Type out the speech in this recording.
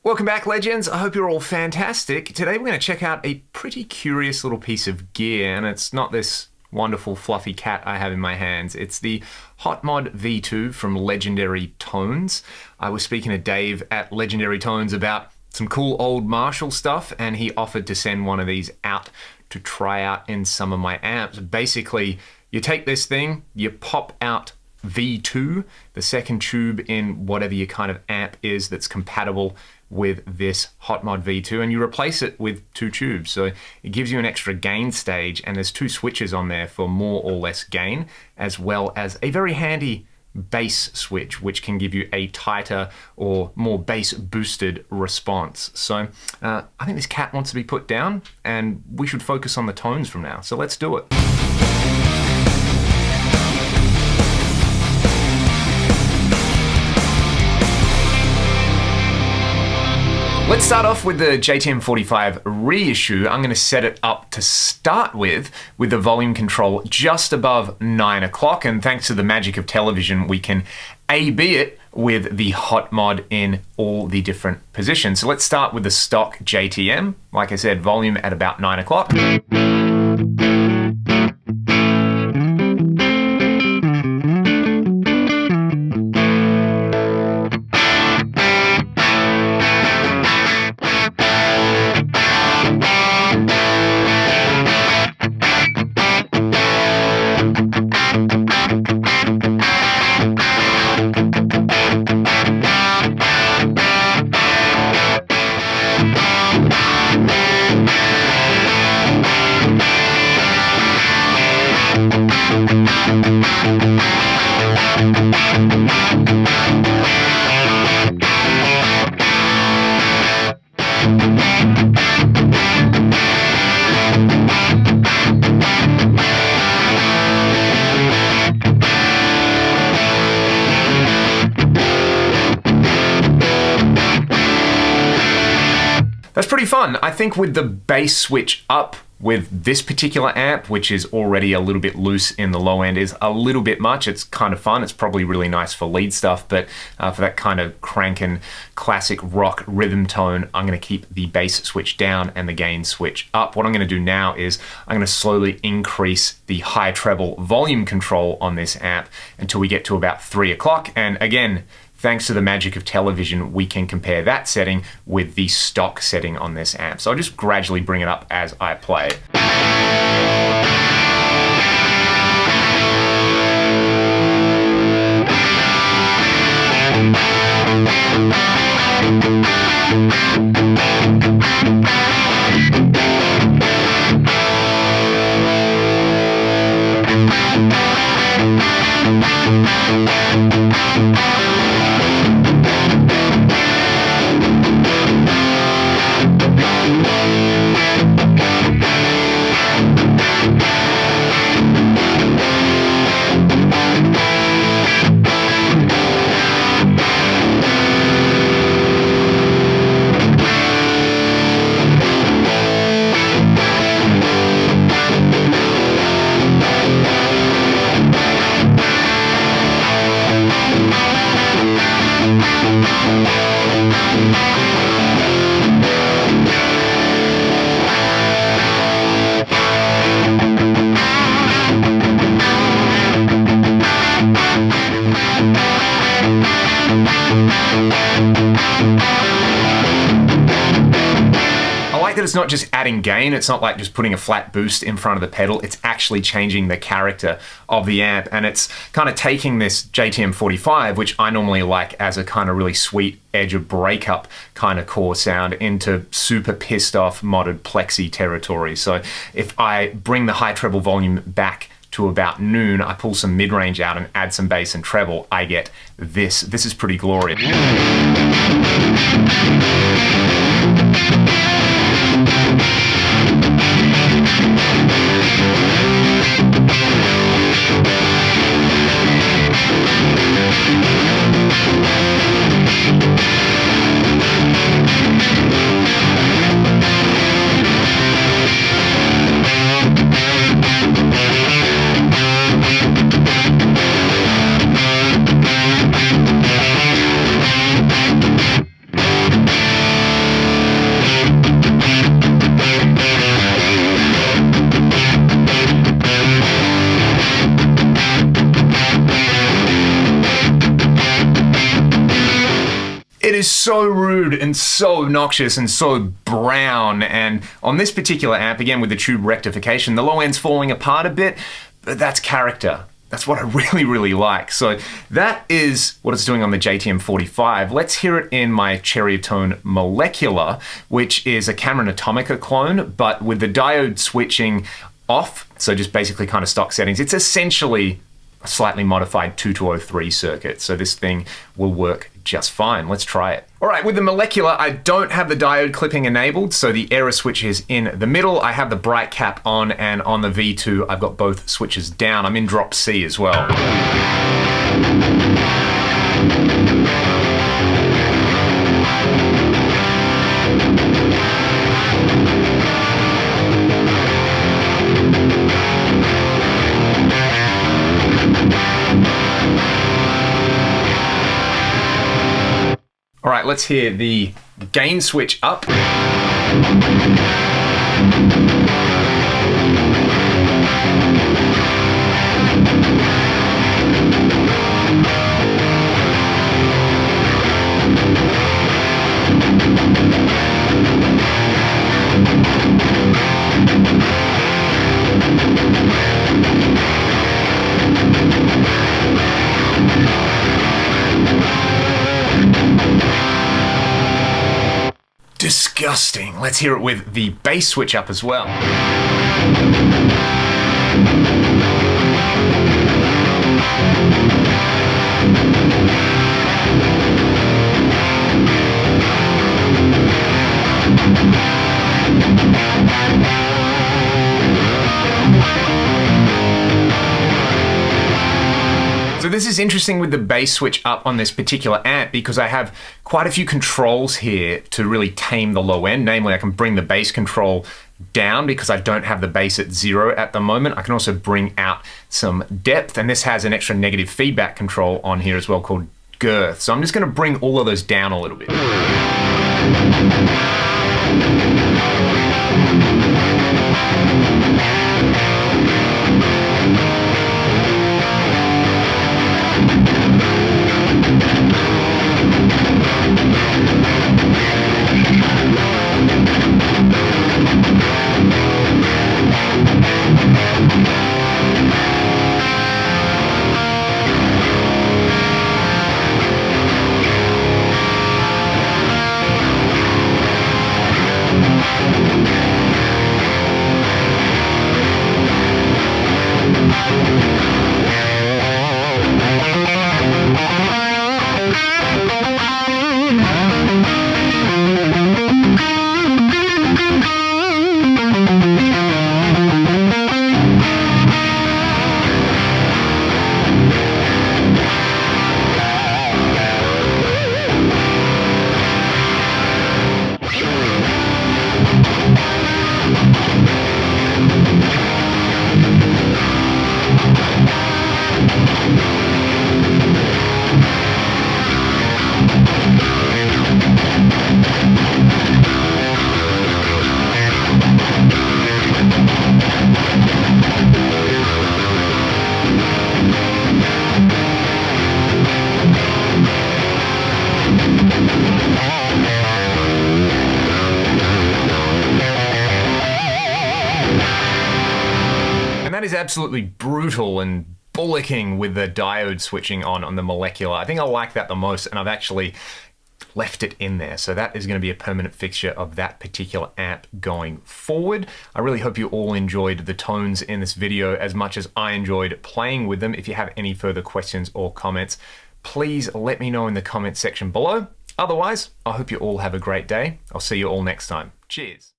Welcome back, legends. I hope you're all fantastic. Today we're going to check out a pretty curious little piece of gear, and it's not this wonderful fluffy cat I have in my hands. It's the HotMod V2 from Legendary Tones. I was speaking to Dave at Legendary Tones about some cool old Marshall stuff, and he offered to send one of these out to try out in some of my amps. Basically, you take this thing, you pop out V2, the second tube in whatever your kind of amp is that's compatible with this HotMod V2, and you replace it with two tubes. So it gives you an extra gain stage, and there's two switches on there for more or less gain, as well as a very handy bass switch, which can give you a tighter or more bass boosted response. So I think this cat wants to be put down, and we should focus on the tones from now. So let's do it. Let's start off with the JTM45 Reissue. I'm going to set it up to start with the volume control just above 9 o'clock, and thanks to the magic of television, we can A/B it with the HotMod in all the different positions. So let's start with the stock JTM. Like I said, volume at about 9 o'clock. That's pretty fun. I think with the bass switch up with this particular amp, which is already a little bit loose in the low end, is a little bit much. It's kind of fun. It's probably really nice for lead stuff, but for that kind of crankin' classic rock rhythm tone, I'm going to keep the bass switch down and the gain switch up. What I'm going to do now is I'm going to slowly increase the high treble volume control on this amp until we get to about 3 o'clock. And again, thanks to the magic of television, we can compare that setting with the stock setting on this amp. So I'll just gradually bring it up as I play. It's not just adding gain, it's not like just putting a flat boost in front of the pedal, it's actually changing the character of the amp, and it's kind of taking this JTM45, which I normally like as a kind of really sweet edge of breakup kind of core sound, into super pissed off modded plexi territory. So if I bring the high treble volume back to about noon, I pull some mid-range out and add some bass and treble, I get this. This is pretty glorious. so rude and so obnoxious and so brown. And on this particular amp, again with the tube rectification, the low end's falling apart a bit, but that's character. That's what I really, really like. So that is what it's doing on the JTM45. Let's hear it in my Cherry Tone Molecular, which is a Cameron Atomica clone, but with the diode switching off, so just basically kind of stock settings. It's essentially a slightly modified 2203 circuit, so this thing will work just fine. Let's try it. All right, with the Molecular, I don't have the diode clipping enabled, so the error switch is in the middle. I have the bright cap on, and on the V2, I've got both switches down. I'm in drop C as well. All right, let's hear the gain switch up. Disgusting. Let's hear it with the bass switch up as well. So this is interesting with the bass switch up on this particular amp because I have quite a few controls here to really tame the low end. Namely, I can bring the bass control down because I don't have the bass at 0 at the moment. I can also bring out some depth, and this has an extra negative feedback control on here as well called girth. So I'm just going to bring all of those down a little bit. That is absolutely brutal and bullocking with the diode switching on the Molecular. I think I like that the most, and I've actually left it in there. So that is going to be a permanent fixture of that particular amp going forward. I really hope you all enjoyed the tones in this video as much as I enjoyed playing with them. If you have any further questions or comments, please let me know in the comments section below. Otherwise, I hope you all have a great day. I'll see you all next time. Cheers.